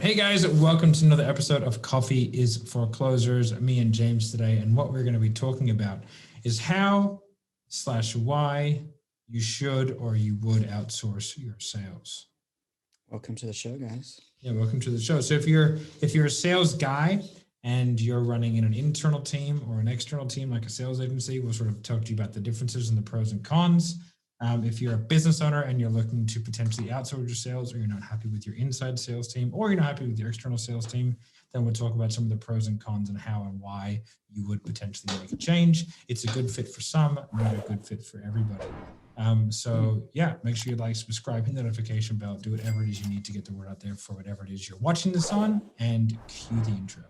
Hey guys, welcome to another episode of Coffee is for Closers. Me and James today, and what we're going to be talking about is how/why you should or you would outsource your sales. Welcome to the show, guys. Yeah, welcome to the show. So if you're a sales guy and you're running in an internal team or an external team like a sales agency, we'll sort of talk to you about the differences and the pros and cons. If you're a business owner and you're looking to potentially outsource your sales, or you're not happy with your inside sales team, or you're not happy with your external sales team, then we'll talk about some of the pros and cons and how and why you would potentially make a change. It's a good fit for some, not a good fit for everybody. Make sure you like, subscribe, hit the notification bell, do whatever it is you need to get the word out there for whatever it is you're watching this on, and cue the intro.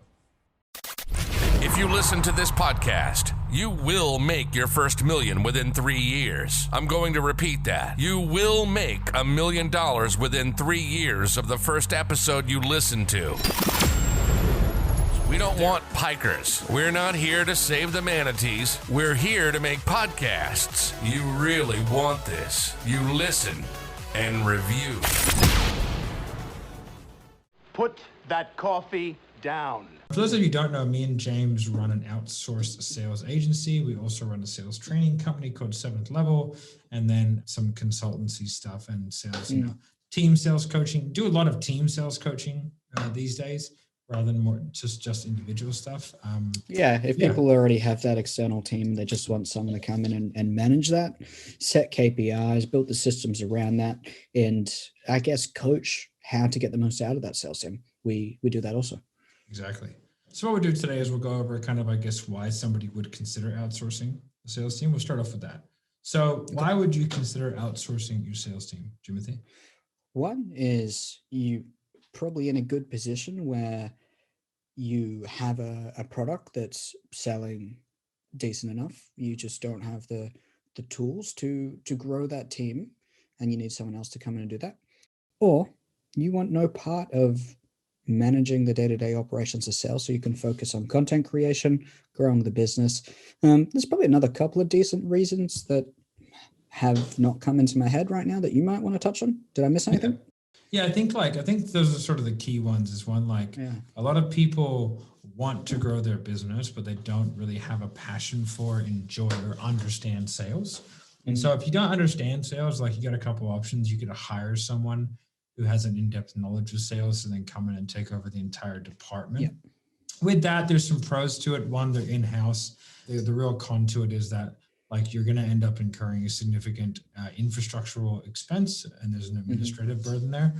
If you listen to this podcast, you will make your first million within 3 years. I'm going to repeat that. You will make $1 million within 3 years of the first episode you listen to. We don't want pikers. We're not here to save the manatees. We're here to make podcasts. You really want this. You listen and review. Put that coffee down. For those of you who don't know, me and James run an outsourced sales agency. We also run a sales training company called Seventh Level, and then some consultancy stuff and sales, team sales coaching. Do a lot of team sales coaching these days rather than more just individual stuff. If people already have that external team, they just want someone to come in and manage that, set KPIs, build the systems around that, and I guess coach how to get the most out of that sales team. We do that also. Exactly. So what we'll do today is we'll go over kind of, I guess, why somebody would consider outsourcing the sales team. We'll start off with that. So why would you consider outsourcing your sales team, Jimothy? One is you probably in a good position where you have a product that's selling decent enough. You just don't have the tools to grow that team, and you need someone else to come in and do that. Or you want no part of managing the day-to-day operations of sales, so you can focus on content creation, growing the business. There's probably another couple of decent reasons that have not come into my head right now that you might want to touch on. Did I miss anything? Yeah, I think those are sort of the key ones. Is one, a lot of people want to grow their business, but they don't really have a passion for, enjoy, or understand sales. And so if you don't understand sales, you got a couple options. You could hire someone who has an in-depth knowledge of sales and then come in and take over the entire department. Yeah. With that, there's some pros to it. One, they're in-house. The real con to it is that you're going to end up incurring a significant infrastructural expense, and there's an administrative burden there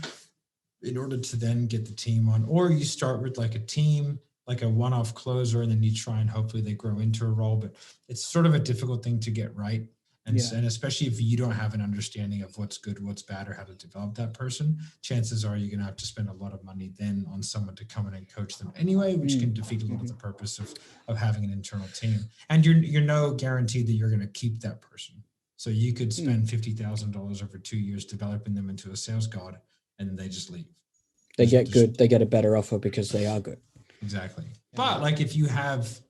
in order to then get the team on. Or you start with a team, a one-off closer, and then you try and hopefully they grow into a role, but it's sort of a difficult thing to get right. And especially if you don't have an understanding of what's good, what's bad, or how to develop that person, chances are you're going to have to spend a lot of money then on someone to come in and coach them anyway, which can defeat a lot of the purpose of having an internal team. And you're no guaranteed that you're going to keep that person. So you could spend $50,000 over 2 years developing them into a sales god, and then they just leave. They get good. They get a better offer because they are good. Exactly. But if you have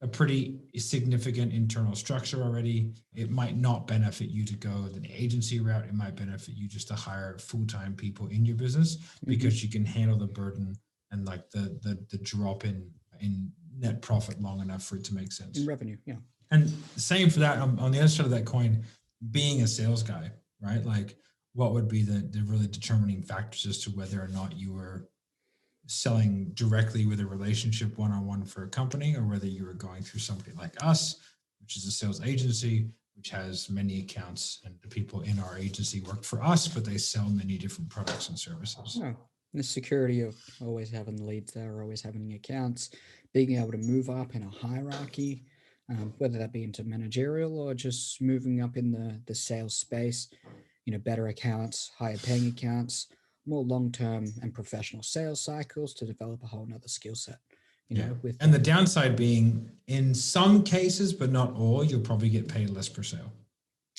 a pretty significant internal structure already, it might not benefit you to go the agency route. It might benefit you just to hire full-time people in your business because you can handle the burden and the drop in net profit long enough for it to make sense. In revenue, yeah. And same for that on the other side of that coin, being a sales guy, right? What would be the really determining factors as to whether or not you were selling directly with a relationship one-on-one for a company, or whether you were going through somebody like us, which is a sales agency, which has many accounts, and the people in our agency work for us, but they sell many different products and services. Oh, the security of always having leads there, always having accounts, being able to move up in a hierarchy, whether that be into managerial or just moving up in the sales space, better accounts, higher paying accounts, more long-term and professional sales cycles to develop a whole nother skill set. And the downside being, in some cases, but not all, you'll probably get paid less per sale.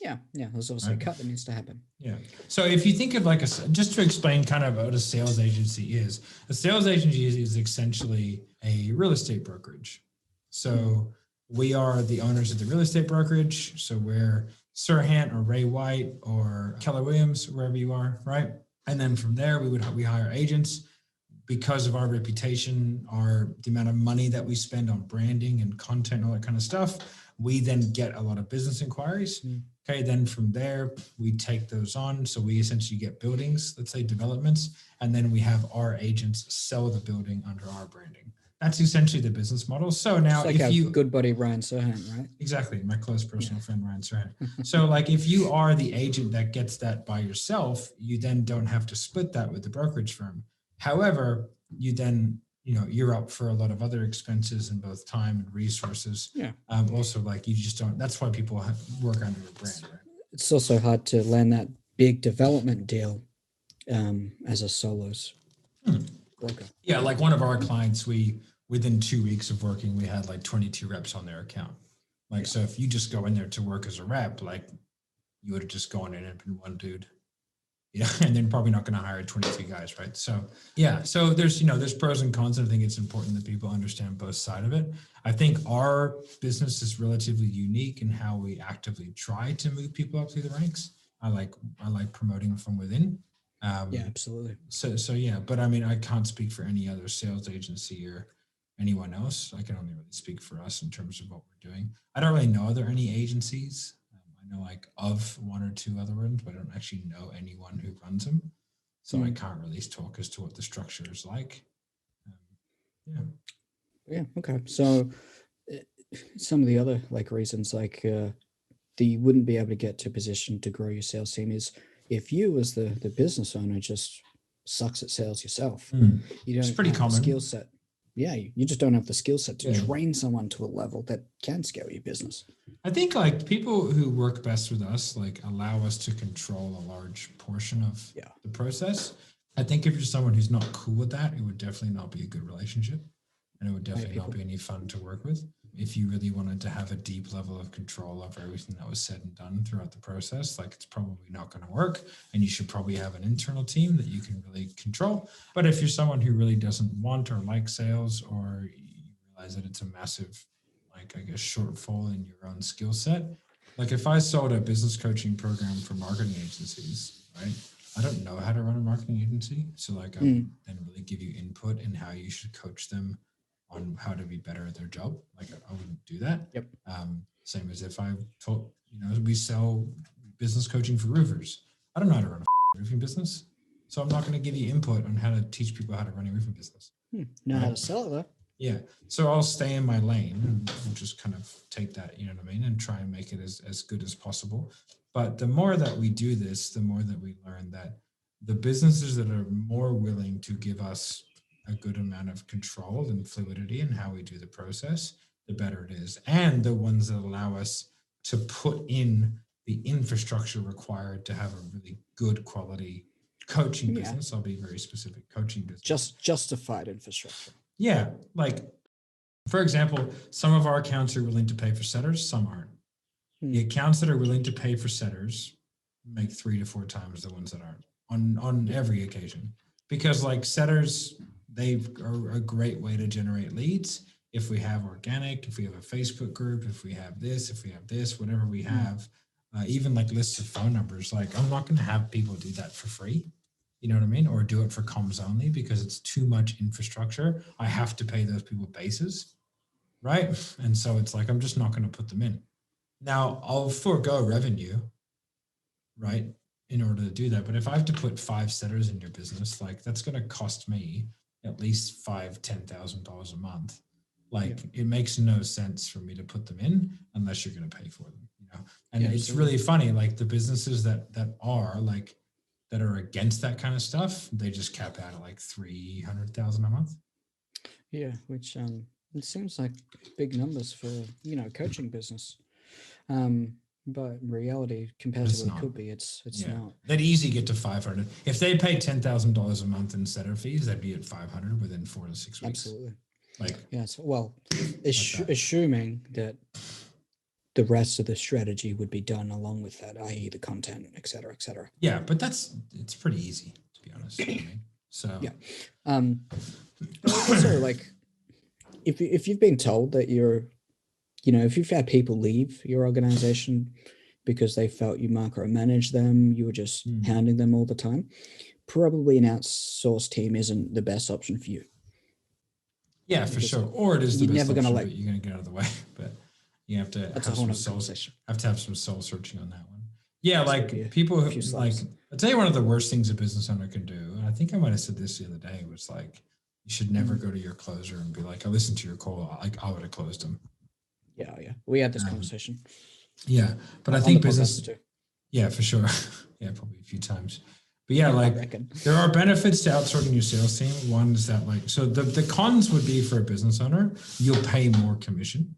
Yeah. There's also a cut that needs to happen. Yeah. So if you think of just to explain kind of what a sales agency is, a sales agency is essentially a real estate brokerage. So we are the owners of the real estate brokerage. So we're Serhnant or Ray White or Keller Williams, wherever you are, right? And then from there, we hire agents. because of our reputation, the amount of money that we spend on branding and content, all that kind of stuff, we then get a lot of business inquiries. Okay, then from there, we take those on. So we essentially get buildings, let's say developments, and then we have our agents sell the building under our branding. That's essentially the business model. So now it's like if you good buddy Ryan Serhnant, right? Exactly, my close personal friend Ryan Serhnant. So like if you are the agent that gets that by yourself, you then don't have to split that with the brokerage firm. However, you then, you're up for a lot of other expenses in both time and resources. Yeah. Also, like you just don't, that's why people work under a brand, right? It's also hard to land that big development deal as a solos broker. Yeah, like one of our clients, within 2 weeks of working, we had like 22 reps on their account. Like, so if you just go in there to work as a rep, like you would have just gone in and been one dude, and then probably not going to hire 23 guys, right? So yeah, so there's pros and cons, and I think it's important that people understand both sides of it. I think our business is relatively unique in how we actively try to move people up through the ranks. I like promoting from within. Yeah, absolutely. So yeah, but I mean, I can't speak for any other sales agency or anyone else. I can only really speak for us in terms of what we're doing. I don't really know, are there any agencies? I know like of one or two other ones, but I don't actually know anyone who runs them. So I can't really talk as to what the structure is like. Yeah. Okay. So some of the other like reasons like that you wouldn't be able to get to a position to grow your sales team is if you as the business owner just sucks at sales yourself. You don't it's pretty have common. Skill set. Yeah, you just don't have the skill set to train someone to a level that can scale your business. I think like people who work best with us, like allow us to control a large portion of the process. I think if you're someone who's not cool with that, it would definitely not be a good relationship. And it would definitely not be any fun to work with. If you really wanted to have a deep level of control over everything that was said and done throughout the process, like it's probably not going to work. And you should probably have an internal team that you can really control. But if you're someone who really doesn't want or like sales, or you realize that it's a massive, like, I guess, shortfall in your own skill set. Like if I sold a business coaching program for marketing agencies, right? I don't know how to run a marketing agency. So like I would then really give you input in how you should coach them on how to be better at their job. Like I wouldn't do that. Yep. Same as if I told, we sell business coaching for roofers. I don't know how to run a roofing business. So I'm not going to give you input on how to teach people how to run a roofing business. Know how to sell it though. Yeah. So I'll stay in my lane and we'll just kind of take that, you know what I mean? And try and make it as good as possible. But the more that we do this, the more that we learn that the businesses that are more willing to give us a good amount of control and fluidity in how we do the process, the better it is. And the ones that allow us to put in the infrastructure required to have a really good quality coaching business. I'll be very specific, coaching business. Just justified infrastructure. Yeah. Like, for example, some of our accounts are willing to pay for setters, some aren't. The accounts that are willing to pay for setters make 3 to 4 times the ones that aren't on every occasion. Because like setters, they are a great way to generate leads. If we have organic, if we have a Facebook group, if we have this, whatever we have, even like lists of phone numbers, like I'm not going to have people do that for free. You know what I mean? Or do it for comms only because it's too much infrastructure. I have to pay those people bases, right? And so it's like, I'm just not going to put them in. Now I'll forego revenue, right? In order to do that. But if I have to put 5 setters in your business, like that's going to cost me at least $5,000-$10,000 a month. Like it makes no sense for me to put them in unless you're going to pay for them, And it's really funny, like the businesses that are against that kind of stuff, they just cap out at like $300,000 a month. Yeah, which it seems like big numbers for coaching business. But in reality, compared to what it could be, it's not. They'd easy get to 500. If they pay $10,000 a month in setter fees, they'd be at 500 within 4 to 6 weeks. Absolutely. Like yes. Well, assuming that the rest of the strategy would be done along with that, i.e., the content, et cetera, et cetera. Yeah, but it's pretty easy to be honest. So yeah. Also, like if you've been told that if you've had people leave your organization because they felt you micromanaged them, you were just hounding them all the time, probably an outsourced team isn't the best option for you. Yeah, for sure. Or it is the You're best never option, gonna but you're going to get out of the way. But you have to That's a have whole some nother soul, conversation. have to have some soul searching on that one. Yeah, That's like gonna be people a few who, like, slides. I'll tell you one of the worst things a business owner can do. And I think I might have said this the other day, was like, you should never go to your closer and be like, I listened to your call. Like, I would have closed him. Yeah. We had this conversation. Yeah. But I on think the podcast business, too. yeah, for sure. Yeah, probably a few times. But yeah, I like reckon. there are benefits to outsourcing your sales team. One is that, like, so the cons would be, for a business owner, you'll pay more commission.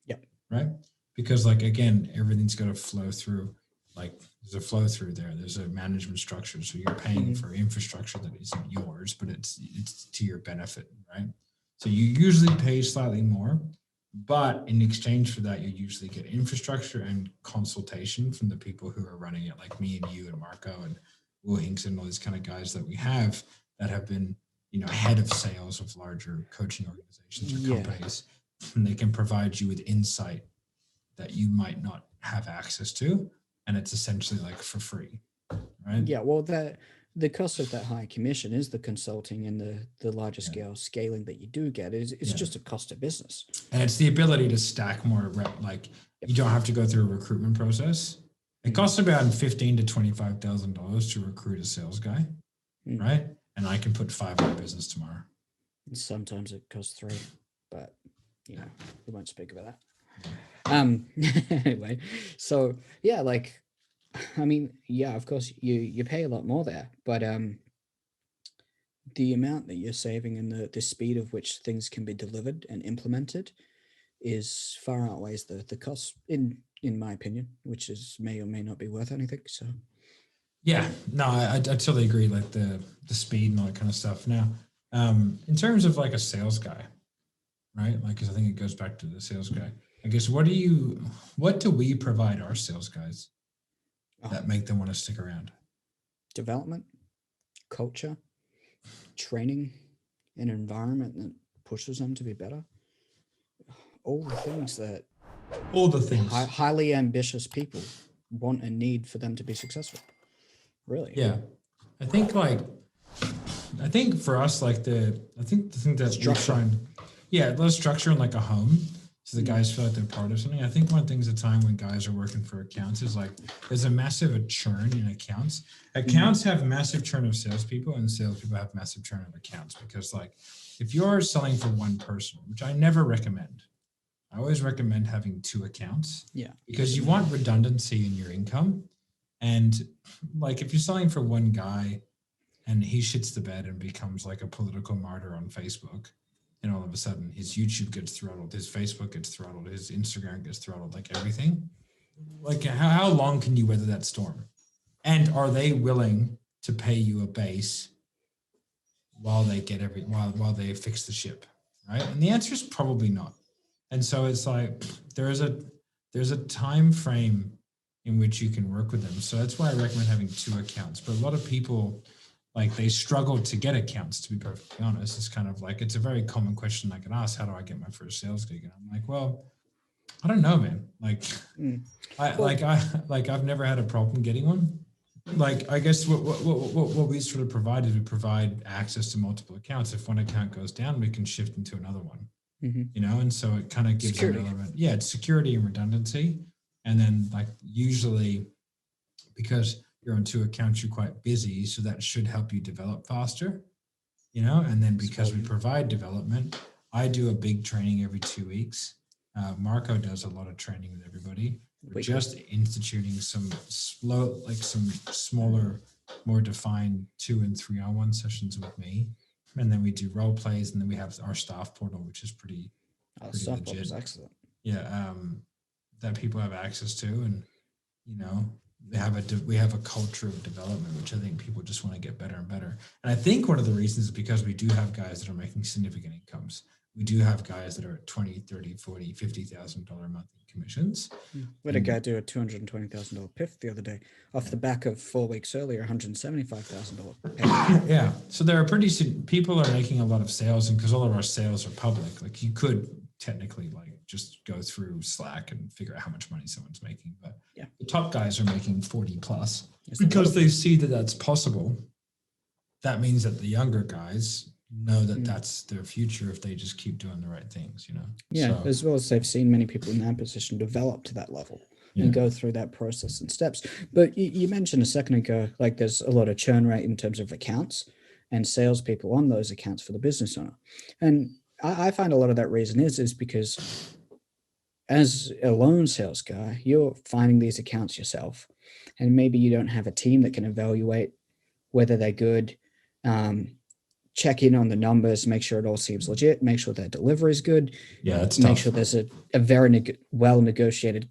Yep. Right. Because, like, again, everything's got to flow through. Like, there's a flow through there. There's a management structure. So you're paying for infrastructure that isn't yours, but it's to your benefit. Right. So you usually pay slightly more, but in exchange for that, you usually get infrastructure and consultation from the people who are running it, like me and you and Marco and Will Hinks and all these kind of guys that we have that have been, you know, head of sales of larger coaching organizations or companies. And they can provide you with insight that you might not have access to. And it's essentially like for free. Right. Yeah. Well, the cost of that high commission is the consulting and the larger scale scaling that you do get. It's just a cost of business. And it's the ability to stack more like you don't have to go through a recruitment process. It costs about $15,000 to $25,000 to recruit a sales guy, right? And I can put 5 in my business tomorrow. And sometimes it costs 3, but you know, we won't speak about that. Anyway, so yeah, like, I mean, yeah, of course you pay a lot more there, but the amount that you're saving and the speed of which things can be delivered and implemented is far outweighs the cost in my opinion, which is may or may not be worth anything. So yeah, no, I totally agree. Like the speed and all that kind of stuff. Now, in terms of like a sales guy, right? Like, cause I think it goes back to the sales guy. I guess, what do we provide our sales guys that make them want to stick around? Development, culture, training, an environment that pushes them to be better. All the things that highly ambitious people want and need for them to be successful. Really? Yeah. I think for us, like the thing that we're trying, let's structure in like a home. So the guys feel like they're part of something. I think one thing's a time when guys are working for accounts is like, there's a massive churn in accounts. Accounts have massive churn of salespeople, and salespeople have massive churn of accounts, because like if you're selling for one person, which I never recommend, I always recommend having 2 accounts. Yeah. Because you want redundancy in your income. And like if you're selling for one guy and he shits the bed and becomes like a political martyr on Facebook, and all of a sudden his YouTube gets throttled, his Facebook gets throttled, his Instagram gets throttled, like everything. Like how long can you weather that storm? And are they willing to pay you a base while they get while they fix the ship? Right. And the answer is probably not. And so it's like there's a time frame in which you can work with them. So that's why I recommend having 2 accounts. But a lot of people, like, they struggle to get accounts, to be perfectly honest. It's kind of like, it's a very common question I can ask: how do I get my first sales gig? And I'm like, well, I don't know, man. Like, I've never had a problem getting one. Like, I guess what we sort of provide is we provide access to multiple accounts. If one account goes down, we can shift into another one. You know, and so it kind of gives an element. Yeah, it's security and redundancy. And then, like, usually because you're on 2 accounts, you're quite busy, so that should help you develop faster, you know. And then because we provide development, I do a big training every 2 weeks. Marco does a lot of training with everybody. We're just instituting some smaller, more defined 2 and 3-on-1 sessions with me. And then we do role plays, and then we have our staff portal, which is pretty legit. Is excellent. Yeah, that people have access to, and you know, we have a culture of development, which I think people just want to get better and better. And I think one of the reasons is because we do have guys that are making significant incomes. We do have guys that are at $20,000, $30,000, $40,000, $50,000 monthly commissions. We had a guy do a $220,000 PIF the other day off the back of 4 weeks earlier, $175,000. Yeah. So there are people are making a lot of sales, and because all of our sales are public, like you could technically like just go through Slack and figure out how much money someone's making. But the top guys are making 40 plus because they see that that's possible. that means that the younger guys know that that's their future if they just keep doing the right things, Yeah, as well as they've seen many people in that position develop to that level and go through that process and steps. But you mentioned a second ago, like there's a lot of churn rate in terms of accounts and salespeople on those accounts for the business owner. And I find a lot of that reason is because as a lone sales guy, you're finding these accounts yourself, and maybe you don't have a team that can evaluate whether they're good, check in on the numbers, make sure it all seems legit, make sure their delivery is good, it's make tough. sure there's a very well negotiated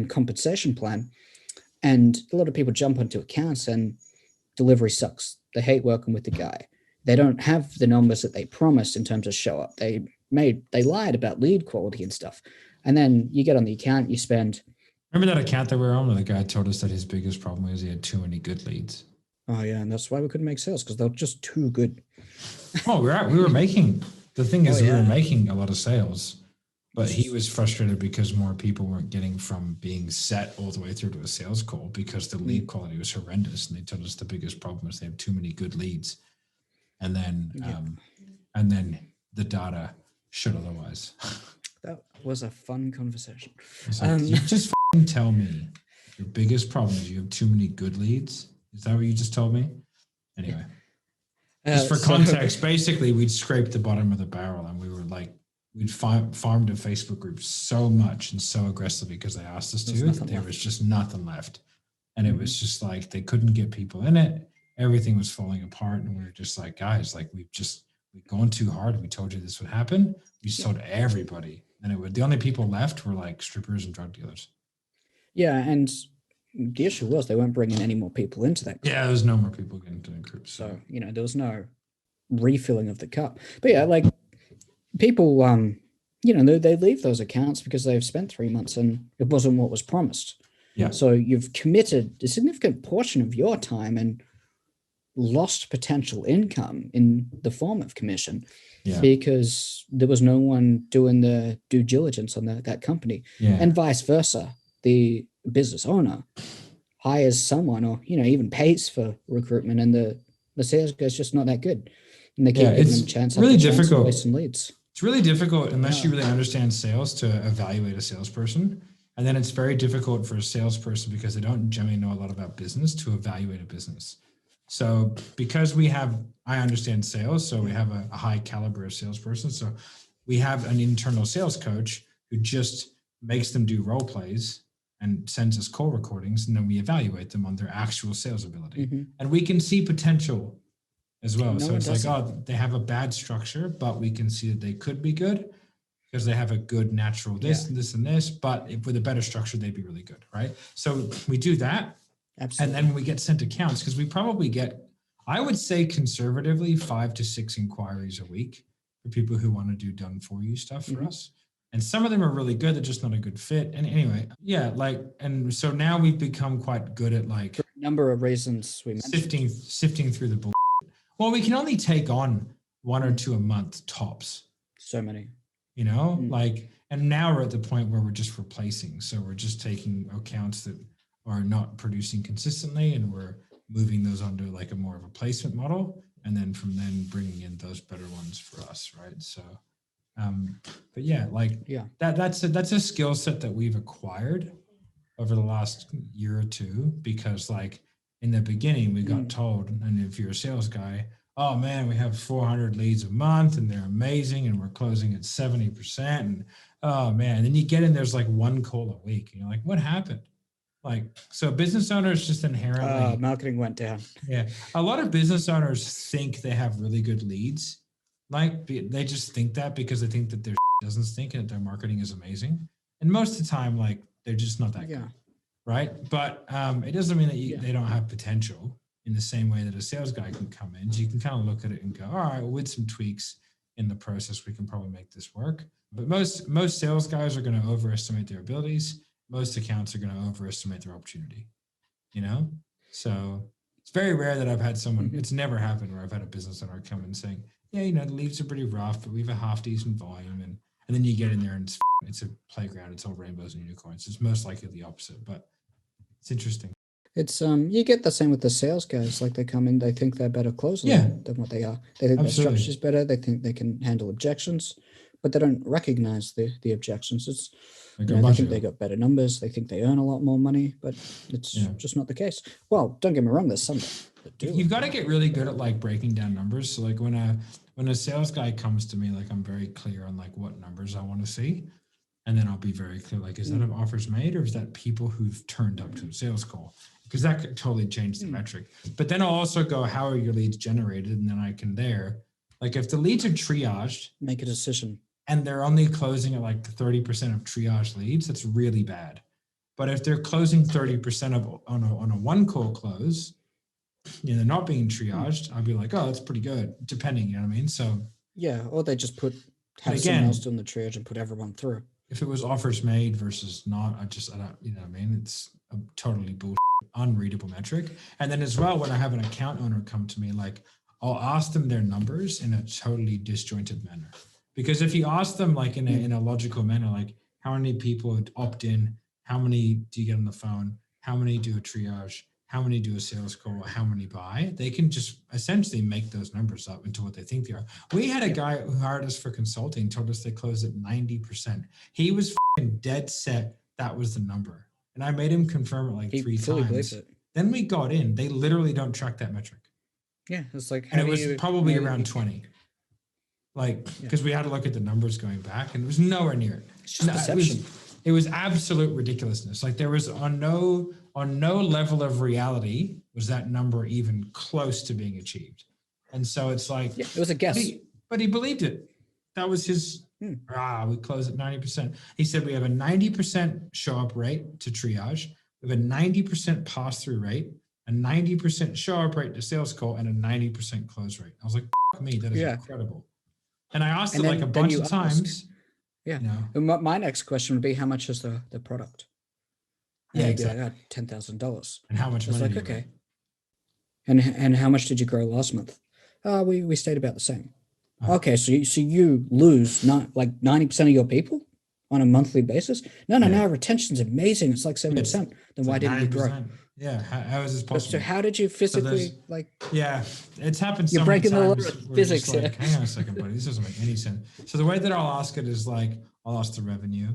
compensation plan. And a lot of people jump onto accounts and delivery sucks. They hate working with the guy. They don't have the numbers that they promised in terms of show up. They lied about lead quality and stuff. And then you get on the account, you spend. Remember that account that we were on where the guy told us that his biggest problem was he had too many good leads? Oh yeah, and that's why we couldn't make sales, because they're just too good. Oh, we were making, the thing is we were making a lot of sales, but he was frustrated because more people weren't getting from being set all the way through to a sales call because the lead quality was horrendous. And they told us the biggest problem is they have too many good leads. And then, the data showed otherwise. That was a fun conversation. Like, you just tell me your biggest problem is you have too many good leads. Is that what you just told me? Anyway, just for context, basically we'd scrape the bottom of the barrel, and we were like, we'd farmed a Facebook group so much and so aggressively because they asked us to, that there was just nothing left. And it was just like, they couldn't get people in it. Everything was falling apart. And we were just like, guys, like we've gone too hard. We told you this would happen. We just told everybody. And the only people left were like strippers and drug dealers. Yeah. And the issue was they weren't bringing any more people into that group. Yeah, there was no more people getting into the group. So, there was no refilling of the cup. But yeah, like people, they leave those accounts because they've spent 3 months and it wasn't what was promised. Yeah. So you've committed a significant portion of your time and lost potential income in the form of commission because there was no one doing the due diligence on that company, and vice versa. The business owner hires someone or even pays for recruitment, and the sales guy's just not that good, and they keep giving them a chance. Really difficult. Wasting leads. It's really difficult unless you really understand sales to evaluate a salesperson, and then it's very difficult for a salesperson because they don't generally know a lot about business to evaluate a business. So because I understand sales, so we have a high caliber of salesperson. So we have an internal sales coach who just makes them do role plays and sends us call recordings, and then we evaluate them on their actual sales ability. And we can see potential as well. So it's like, they have a bad structure, but we can see that they could be good because they have a good natural this and this, but with a better structure, they'd be really good, right? So we do that. Absolutely. And then we get sent accounts because we probably get, I would say conservatively, 5 to 6 inquiries a week for people who want to do done for you stuff for us. And some of them are really good. They're just not a good fit. And anyway, and so now we've become quite good at like for a number of reasons we mentioned. Sifting through the bullshit. Well, we can only take on 1 or 2 a month tops. So many, and now we're at the point where we're just replacing. So we're just taking accounts that are not producing consistently, and we're moving those onto like a more of a placement model, and then from then bringing in those better ones for us, right? So, that's a skill set that we've acquired over the last year or two, because like in the beginning we got told, and if you're a sales guy, oh man, we have 400 leads a month and they're amazing and we're closing at 70%, and oh man, and then you get in, there's like 1 call a week, and you're like, what happened? Like, so business owners just inherently marketing went down. Yeah. A lot of business owners think they have really good leads. Like they just think that because they think that their doesn't stink and that their marketing is amazing. And most of the time, like they're just not that good. Right. But it doesn't mean that they don't have potential in the same way that a sales guy can come in. So you can kind of look at it and go, all right, well, with some tweaks in the process, we can probably make this work. But most sales guys are going to overestimate their abilities. Most accounts are going to overestimate their opportunity, So it's very rare that I've had someone, it's never happened where I've had a business owner come in saying, the leads are pretty rough, but we have a half decent volume. And then you get in there and it's a playground. It's all rainbows and unicorns. It's most likely the opposite, but it's interesting. It's you get the same with the sales guys. Like they come in, they think they're better closers Yeah. than what they are. They think their Absolutely. structure's better. They think they can handle objections, but they don't recognize the objections. It's Like you a know, they bunch think of they them. got better numbers. They think they earn a lot more money, but it's Yeah. just not the case. Well, don't get me wrong. There's some that do. You've got to get really good at like breaking down numbers. So like when a sales guy comes to me, like I'm very clear on like what numbers I want to see. And then I'll be very clear, like, is that an offers made or is that people who've turned up to a sales call? Because that could totally change the metric. But then I'll also go, how are your leads generated? And then I can like if the leads are triaged, Make a decision. and they're only closing at like 30% of triage leads, that's really bad. But if they're closing 30% of on a one call close, you know, they're not being triaged, I'll be like, oh, that's pretty good, depending, you know what I mean? So Yeah, or they just have again, someone else doing the triage and put everyone through. if it was offers made versus not, I don't, you know what I mean? It's a totally bullshit, unreadable metric. And then as well, when I have an account owner come to me, like I'll ask them their numbers in a totally disjointed manner. Because if you ask them like in a logical manner, like how many people opt in, how many do you get on the phone, how many do a triage, how many do a sales call, how many buy, they can just essentially make those numbers up into what they think they are. We had a guy who hired us for consulting, told us they closed at 90%. He was dead set that was the number. And I made him confirm it like He 3 fully times. believes it. Then we got in. They literally don't track that metric. Yeah, it's like, And how it do was you probably know around you- 20. Like, because we had to look at the numbers going back and it was nowhere near it. It's just No, perception. It was absolute ridiculousness. Like there was on no level of reality was that number even close to being achieved. And so it's like, Yeah, it was a guess. but he believed it. That was his, we close at 90%. He said we have a 90% show up rate to triage. We have a 90% pass through rate, a 90% show up rate to sales call, and a 90% close rate. I was like, F me, that is incredible. And I asked And it then- like a then bunch you of times. Yeah. You know, And my next question would be, how much is the product? And Yeah, they'd be exactly. like, $10,000. and how much It's money like, do you okay. And how much did you grow last month? We stayed about the same. Okay, so you lose not like 90% of your people on a monthly basis? No, retention's amazing. It's like 70%. Then why didn't you grow? 9%. Yeah, how is this So possible? how did you physically like? Yeah, it's happened so You're many breaking the law times. of We're just physics like, here. hang on a second, buddy. This doesn't make any sense. So the way that I'll ask it is like, I'll ask the revenue,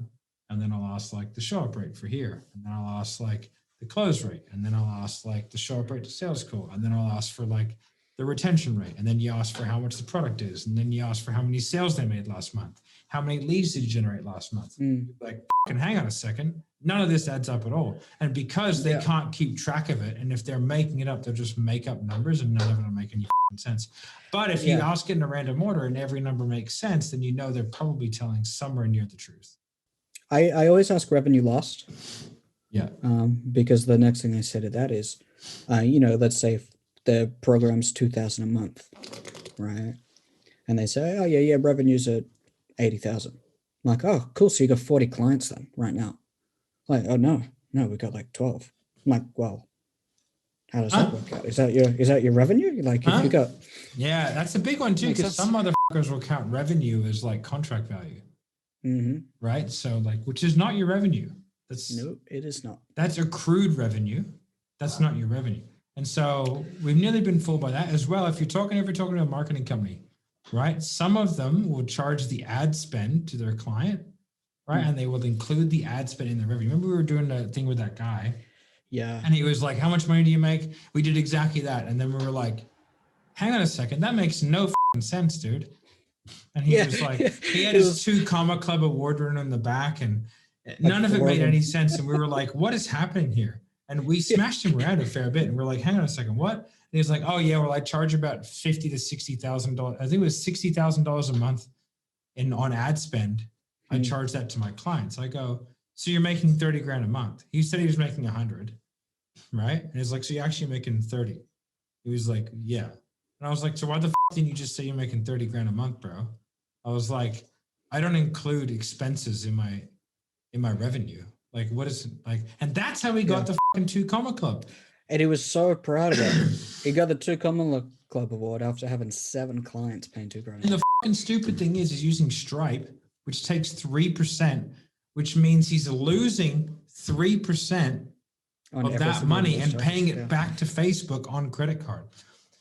and then I'll ask like the show up rate for here, and then I'll ask like the close rate, and then I'll ask like the show up rate to sales call, and then I'll ask for like the retention rate, and then you ask for how much the product is, and then you ask for how many sales they made last month, how many leads did you generate last month? Like, fucking hang on a second. None of this adds up at all. And because they can't keep track of it, and if they're making it up, they'll just make up numbers and none of it will make any sense. But if you ask it in a random order and every number makes sense, then you know they're probably telling somewhere near the truth. I always ask revenue last. Yeah. Because the next thing I say to that is, let's say if the program's $2,000 a month, right? And they say, oh yeah, revenue's at 80,000. I'm like, oh, cool. So you got 40 clients then right now. Like, oh no, we got like 12. I'm like, well, how does that work out? Is that your revenue? Like, if you got, yeah, that's a big one too, Makes because sense. some motherfuckers will count revenue as like contract value, right? So like, which is not your revenue. No, it is not. That's accrued revenue. That's not your revenue. And so we've nearly been fooled by that as well. If you're talking to a marketing company, right? Some of them will charge the ad spend to their client, right? And they will include the ad spend in their revenue. Remember we were doing the thing with that guy? Yeah. And he was like, how much money do you make? We did exactly that. And then we were like, hang on a second. That makes no sense, dude. And he was like, he had his 2 Comma Club award winner in the back and none of it made any sense. And we were like, what is happening here? And we smashed him around a fair bit. And we're like, hang on a second, what? And he was like, oh yeah, well, I charge about $50,000 to $60,000. I think it was $60,000 a month on ad spend. I charge that to my clients. I go, so you're making 30 grand a month. He said he was making 100, right? And it's like, so you're actually making 30. He was like, yeah. And I was like, so why the didn't you just say you're making 30 grand a month, bro? I was like, I don't include expenses in my revenue. Like, what is it like? And that's how we got the 2 Comma Club. And he was so proud of it. He got the 2 Comma Club award after having 7 clients paying $2,000. And the stupid thing is he's using Stripe, which takes 3%, which means he's losing 3% On of every that single money one of and those paying stocks, it yeah. back to Facebook on credit card.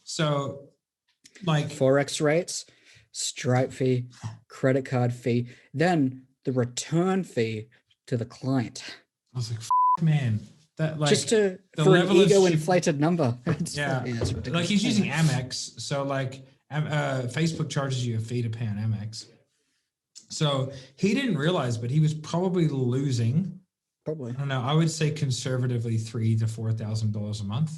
So like Forex rates, Stripe fee, credit card fee, then the return fee to the client. I was like, man, that like Just for an level of ego inflated number. It's yeah, it's ridiculous. like he's using Anyway. Amex. So like Facebook charges you a fee to pay on Amex. So he didn't realize, but he was probably losing, Probably. I don't know, I would say conservatively $3,000 to $4,000 a month.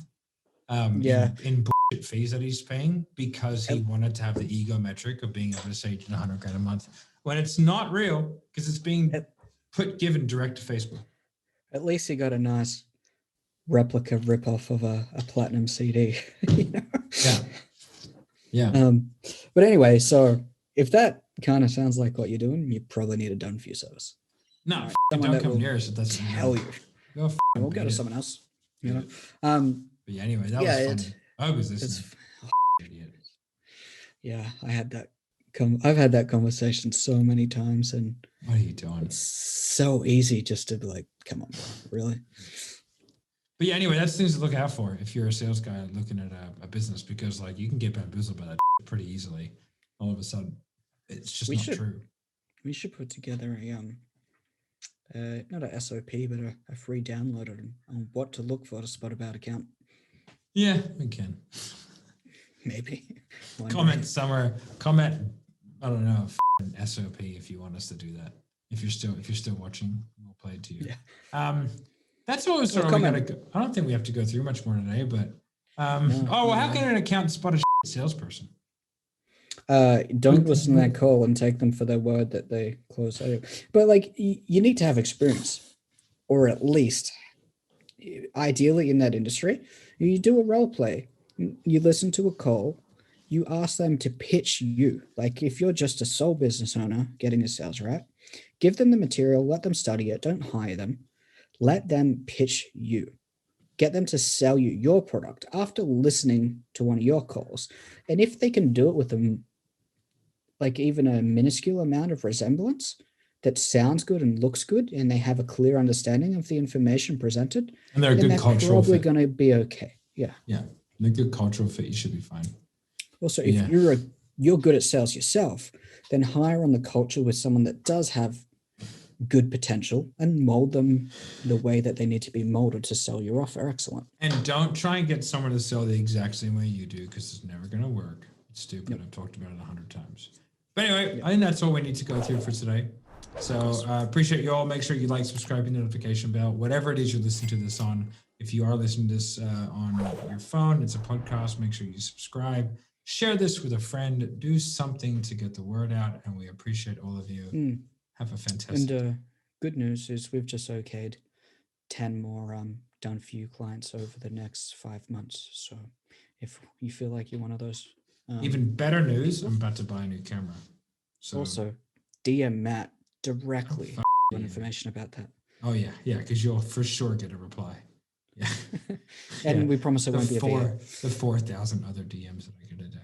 Yeah. In bullshit fees that he's paying because he wanted to have the ego metric of being able to say $100,000 a month when it's not real because it's being given direct to Facebook. At least he got a nice replica ripoff of a platinum CD. You know? Yeah. But anyway, so if that kind of sounds like what you're doing, you probably need a done for your service. No, Someone don't that come will near us if that's tell you. Go We'll go to someone else. You know. But yeah, anyway, that was funny. I was listening. Idiot. Yeah, I've had that conversation so many times, and what are you doing? it's so easy just to be like, come on, bro, really? But yeah, anyway, that's things to look out for if you're a sales guy looking at a business, because like you can get bamboozled by that pretty easily. All of a sudden, it's just not true. We should put together not a SOP, but a free download on what to look for to spot a bad account. Yeah, we can. Maybe. Comment somewhere. Comment. I don't know. SOP if you want us to do that. If you're still watching, we'll play it to you. Yeah. That's always sort of we gotta go. I don't think we have to go through much more today, but how can an account spot a salesperson? Don't listen to that call and take them for their word that they close out. But like you need to have experience, or at least ideally in that industry, you do a role play. You listen to a call, you ask them to pitch you. Like if you're just a sole business owner getting a sales rep, give them the material, let them study it, don't hire them. Let them pitch you. Get them to sell you your product after listening to one of your calls. And if they can do it with them, like even a minuscule amount of resemblance that sounds good and looks good, and they have a clear understanding of the information presented, and they're a good cultural probably fit. Going to be okay. Yeah. Yeah. And a good cultural fit, you should be fine. Also, if you're good at sales yourself, then hire on the culture with someone that does have good potential and mold them the way that they need to be molded to sell your offer. Excellent. And don't try and get someone to sell the exact same way you do, because it's never going to work. It's stupid. Yep. I've talked about it 100 times. But anyway, I think that's all we need to go through for today. So appreciate you all. Make sure you like, subscribe, and notification bell, whatever it is you're listening to this on. If you are listening to this on your phone, it's a podcast. Make sure you subscribe. Share this with a friend. Do something to get the word out, and we appreciate all of you. Have a fantastic. And good news is we've just okayed 10 more done for you clients over the next 5 months. So if you feel like you're one of those, even better news, I'm about to buy a new camera. So also DM Matt directly for information about that. Oh yeah, because you'll for sure get a reply. Yeah, and we promise it won't be the 4,000 other DMs that I get a day.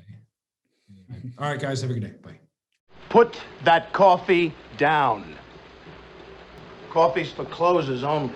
Anyway. All right, guys, have a good day. Bye. Put that coffee down. Coffee's for closers only.